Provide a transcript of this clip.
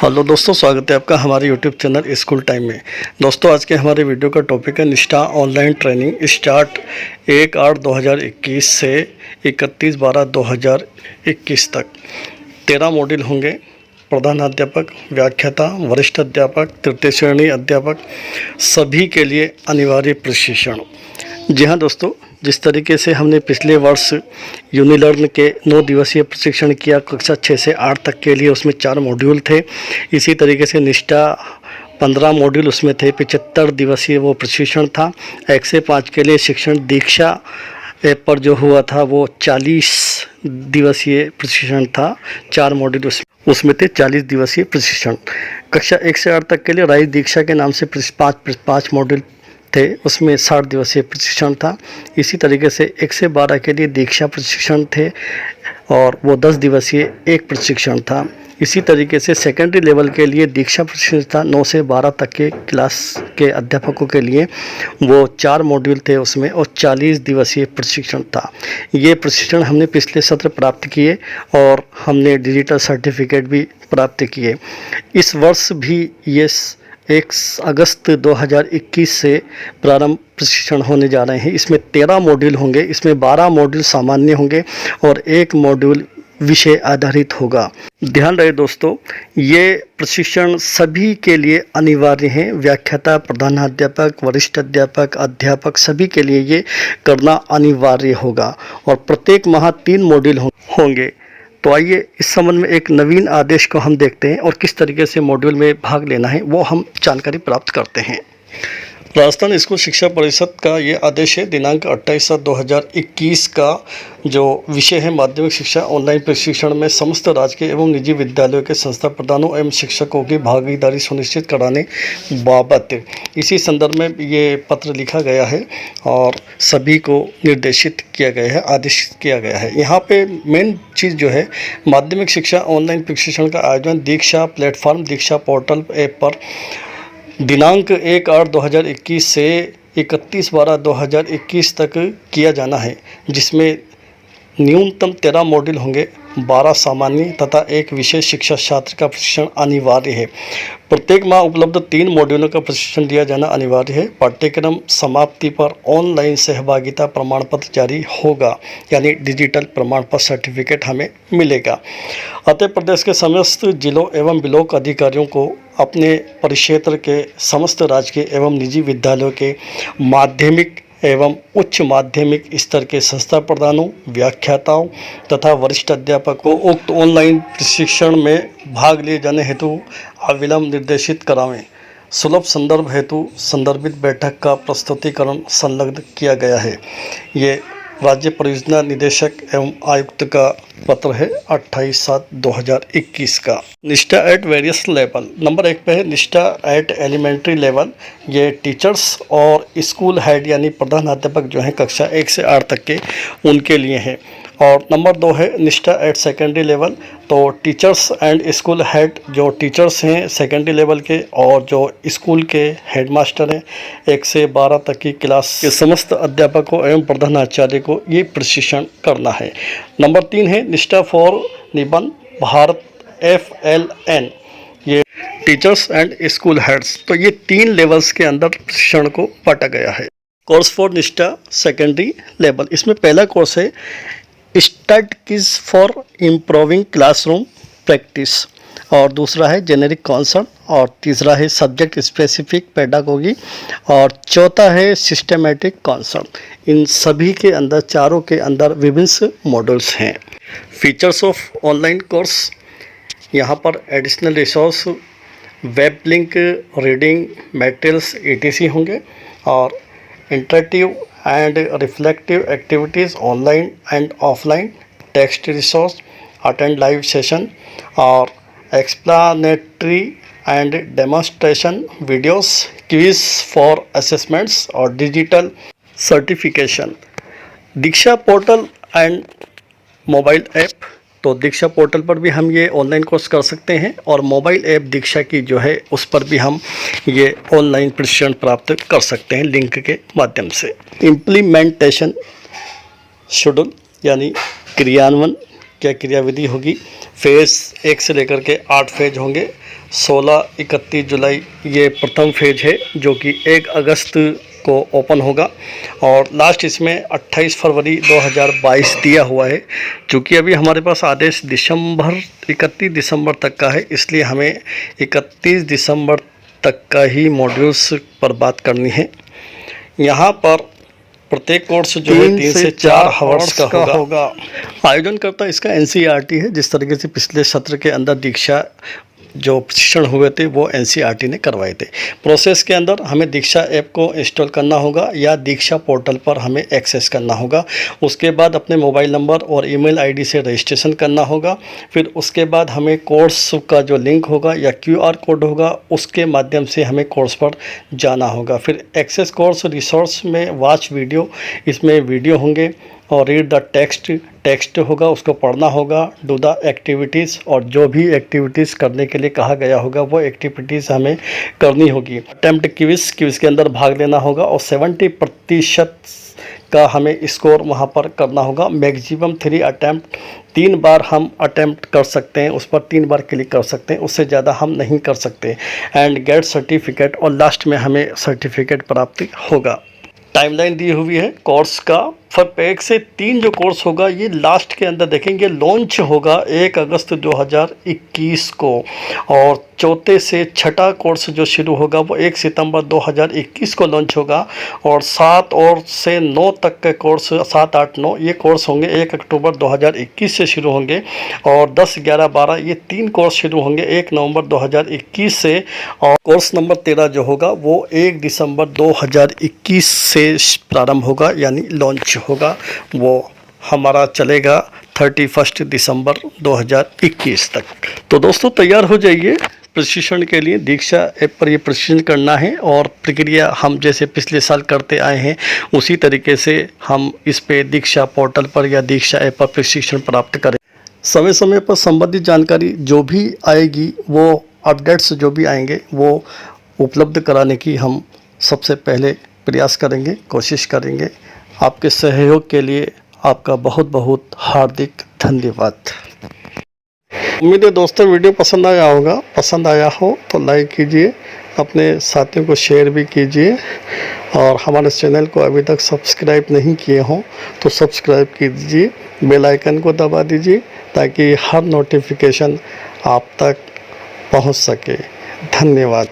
Hello दोस्तों, स्वागत है आपका हमारे यूट्यूब चैनल स्कूल टाइम में। दोस्तों, आज के हमारे वीडियो का टॉपिक है निष्ठा ऑनलाइन ट्रेनिंग स्टार्ट 1/8/2021 से 31/12/2021 तक। 13 मॉड्यूल होंगे। प्रधानाध्यापक, व्याख्याता, वरिष्ठ अध्यापक, तृतीय श्रेणी अध्यापक सभी के लिए अनिवार्य प्रशिक्षण। जी हाँ दोस्तों, जिस तरीके से हमने पिछले वर्ष यूनिलर्न के 9 दिवसीय प्रशिक्षण किया कक्षा 6 से 8 तक के लिए, उसमें 4 मॉड्यूल थे। इसी तरीके से निष्ठा 15 मॉड्यूल उसमें थे। 75 दिवसीय वो प्रशिक्षण था। 1 से 5 के लिए शिक्षण दीक्षा ऐप पर जो हुआ था वो 40 दिवसीय प्रशिक्षण था। 4 मॉड्यूल उसमें थे। 40 दिवसीय प्रशिक्षण। कक्षा 1 से 8 तक के लिए राइज दीक्षा के नाम से 5 मॉड्यूल थे, उसमें 60 दिवसीय प्रशिक्षण था। इसी तरीके से 1 से 12 के लिए दीक्षा प्रशिक्षण थे और वो 10 दिवसीय एक प्रशिक्षण था। इसी तरीके से सेकेंडरी लेवल के लिए दीक्षा प्रशिक्षण था। 9 से 12 तक के क्लास के अध्यापकों के लिए वो 4 मॉड्यूल थे उसमें और 40 दिवसीय प्रशिक्षण था। ये प्रशिक्षण हमने पिछले सत्र प्राप्त किए और हमने डिजिटल सर्टिफिकेट भी प्राप्त किए। इस वर्ष भी ये 1 अगस्त 2021 से प्रारंभ प्रशिक्षण होने जा रहे हैं। इसमें 13 मॉड्यूल होंगे। इसमें 12 मॉड्यूल सामान्य होंगे और 1 मॉड्यूल विषय आधारित होगा। ध्यान रहे दोस्तों, ये प्रशिक्षण सभी के लिए अनिवार्य है। व्याख्याता, प्रधानाध्यापक, वरिष्ठ अध्यापक, अध्यापक सभी के लिए ये करना अनिवार्य होगा और प्रत्येक माह 3 मॉड्यूल होंगे। तो आइए इस संबंध में एक नवीन आदेश को हम देखते हैं और किस तरीके से मॉड्यूल में भाग लेना है वो हम जानकारी प्राप्त करते हैं। राजस्थान स्कूल शिक्षा परिषद का ये आदेश है दिनांक 28/7/2021 का, जो विषय है माध्यमिक शिक्षा ऑनलाइन प्रशिक्षण में समस्त राजकीय एवं निजी विद्यालयों के संस्था प्रधानों एवं शिक्षकों की भागीदारी सुनिश्चित कराने बाबत। इसी संदर्भ में ये पत्र लिखा गया है और सभी को निर्देशित किया गया है, आदेशित किया गया है। यहाँ पे मेन चीज़ जो है, माध्यमिक शिक्षा ऑनलाइन प्रशिक्षण का आयोजन दीक्षा प्लेटफॉर्म, दीक्षा पोर्टल ऐप पर दिनांक 1/8/2021 से 31/12/2021 तक किया जाना है, जिसमें न्यूनतम 13 मॉड्यूल होंगे, 12 सामान्य तथा 1 विशेष शिक्षा छात्र का प्रशिक्षण अनिवार्य है। प्रत्येक माह उपलब्ध 3 मॉड्यूलों का प्रशिक्षण दिया जाना अनिवार्य है। पाठ्यक्रम समाप्ति पर ऑनलाइन सहभागिता प्रमाण पत्र जारी होगा, यानी डिजिटल प्रमाण पत्र सर्टिफिकेट हमें मिलेगा। अतः प्रदेश के समस्त जिलों एवं ब्लॉक अधिकारियों को अपने परिक्षेत्र के समस्त राजकीय एवं निजी विद्यालयों के माध्यमिक एवं उच्च माध्यमिक स्तर के संस्था प्रधानों, व्याख्याताओं तथा वरिष्ठ अध्यापकों को उक्त ऑनलाइन प्रशिक्षण में भाग लिए जाने हेतु अविलंब निर्देशित करावें। सुलभ संदर्भ हेतु संदर्भित बैठक का प्रस्तुतिकरण संलग्न किया गया है। ये राज्य परियोजना निदेशक एवं आयुक्त का पत्र है 28/7/2021 का। निष्ठा एट वेरियस लेवल। नंबर 1 पे है निष्ठा एट एलिमेंट्री लेवल। ये टीचर्स और स्कूल हेड यानी प्रधानाध्यापक जो हैं कक्षा 1 से 8 तक के, उनके लिए है। और नंबर 2 है निष्ठा एट सेकेंडरी लेवल। तो टीचर्स एंड स्कूल हेड, जो टीचर्स हैं सेकेंडरी लेवल के और जो स्कूल के हेडमास्टर हैं 1 से 12 तक की क्लास के समस्त अध्यापकों एवं प्रधानाचार्य को ये प्रशिक्षण करना है। नंबर 3 है निष्ठा फॉर निबंध भारत FLN। ये टीचर्स एंड स्कूल हेड्स, तो ये 3 लेवल्स के अंदर प्रशिक्षण को बांटा गया है। Course for Nishtha secondary level, इसमें पहला कोर्स है studies for improving classroom practice और दूसरा है जेनेरिक कॉन्सेप्ट और तीसरा है सब्जेक्ट स्पेसिफिक पेडागोगी और चौथा है सिस्टमेटिक कॉन्सेप्ट। इन सभी के अंदर, चारों के अंदर विभिन्न मॉड्यूल्स हैं। फीचर्स ऑफ ऑनलाइन कोर्स, यहाँ पर additional resource, web link, reading materials ETC होंगे और interactive and reflective activities online and offline, text resource, attend live session और explanatory and demonstration videos, quiz for assessments और digital certification. Diksha portal and mobile app, तो Diksha portal पर भी हम ये online course कर सकते हैं और मोबाइल ऐप दीक्षा की जो है उस पर भी हम ये ऑनलाइन प्रशिक्षण प्राप्त कर सकते हैं लिंक के माध्यम से। इम्प्लीमेंटेशन शेड्यूल यानी क्रियान्वयन क्या क्रियाविधि होगी। फेज़ 1 से लेकर के 8 फेज होंगे। 16-31 जुलाई ये प्रथम फेज है जो कि 1 अगस्त को ओपन होगा और लास्ट इसमें 28 फरवरी 2022 दिया हुआ है। क्योंकि अभी हमारे पास आदेश 31 दिसंबर तक का है, इसलिए हमें 31 दिसंबर तक का ही मॉड्यूल्स पर बात करनी है। यहाँ पर प्रत्येक कोर्स जो है 3 से 4 हावर्स का होगा। आयोजनकर्ता इसका NCERT है। जिस तरीके से पिछले सत्र के अंदर दीक्षा जो प्रशिक्षण हुए थे वो NCERT ने करवाए थे। प्रोसेस के अंदर हमें दीक्षा ऐप को इंस्टॉल करना होगा या दीक्षा पोर्टल पर हमें एक्सेस करना होगा। उसके बाद अपने मोबाइल नंबर और ईमेल आईडी से रजिस्ट्रेशन करना होगा। फिर उसके बाद हमें कोर्स का जो लिंक होगा या QR कोड होगा उसके माध्यम से हमें कोर्स पर जाना होगा। फिर एक्सेस कोर्स रिसोर्स में वॉच वीडियो, इसमें वीडियो होंगे और रीड द टेक्स्ट होगा, उसको पढ़ना होगा। डू द एक्टिविटीज़, और जो भी एक्टिविटीज़ करने के लिए कहा गया होगा वो एक्टिविटीज़ हमें करनी होगी। अटेम्प्ट क्विज़ के अंदर भाग लेना होगा और 70% का हमें स्कोर वहाँ पर करना होगा। मैक्सिमम 3 अटैम्प्ट, 3 बार हम अटैम्प्ट कर सकते हैं, उस पर 3 बार क्लिक कर सकते हैं, उससे ज़्यादा हम नहीं कर सकते। एंड गेट सर्टिफिकेट, और लास्ट में हमें सर्टिफिकेट प्राप्त होगा। टाइमलाइन दी हुई है कोर्स का। 1 से 3 जो कोर्स होगा ये लास्ट के अंदर देखेंगे। लॉन्च होगा 1 अगस्त 2021 को और 4 से 6 कोर्स जो शुरू होगा वो 1 सितंबर 2021 को लॉन्च होगा और 7 और से 9 तक के कोर्स, 7, 8, 9 ये कोर्स होंगे 1 अक्टूबर 2021 से शुरू होंगे और 10, 11, 12 ये 3 कोर्स शुरू होंगे 1 नवंबर 2021 से। और कोर्स नंबर 13 जो होगा वो 1 दिसंबर 2021 से प्रारंभ होगा, यानी लॉन्च होगा। वो हमारा चलेगा 31 दिसंबर 2021 तक। तो दोस्तों तैयार हो जाइए प्रशिक्षण के लिए। दीक्षा ऐप पर ये प्रशिक्षण करना है और प्रक्रिया हम जैसे पिछले साल करते आए हैं उसी तरीके से हम इस पे दीक्षा पोर्टल पर या दीक्षा ऐप पर प्रशिक्षण प्राप्त करें। समय समय पर संबंधित जानकारी जो भी आएगी, वो अपडेट्स जो भी आएंगे वो उपलब्ध कराने की हम सबसे पहले प्रयास करेंगे, कोशिश करेंगे। आपके सहयोग के लिए आपका बहुत बहुत हार्दिक धन्यवाद। उम्मीद है दोस्तों वीडियो पसंद आया होगा। पसंद आया हो तो लाइक कीजिए, अपने साथियों को शेयर भी कीजिए और हमारे चैनल को अभी तक सब्सक्राइब नहीं किए हों तो सब्सक्राइब कीजिए, बेल आइकन को दबा दीजिए ताकि हर नोटिफिकेशन आप तक पहुंच सके। धन्यवाद।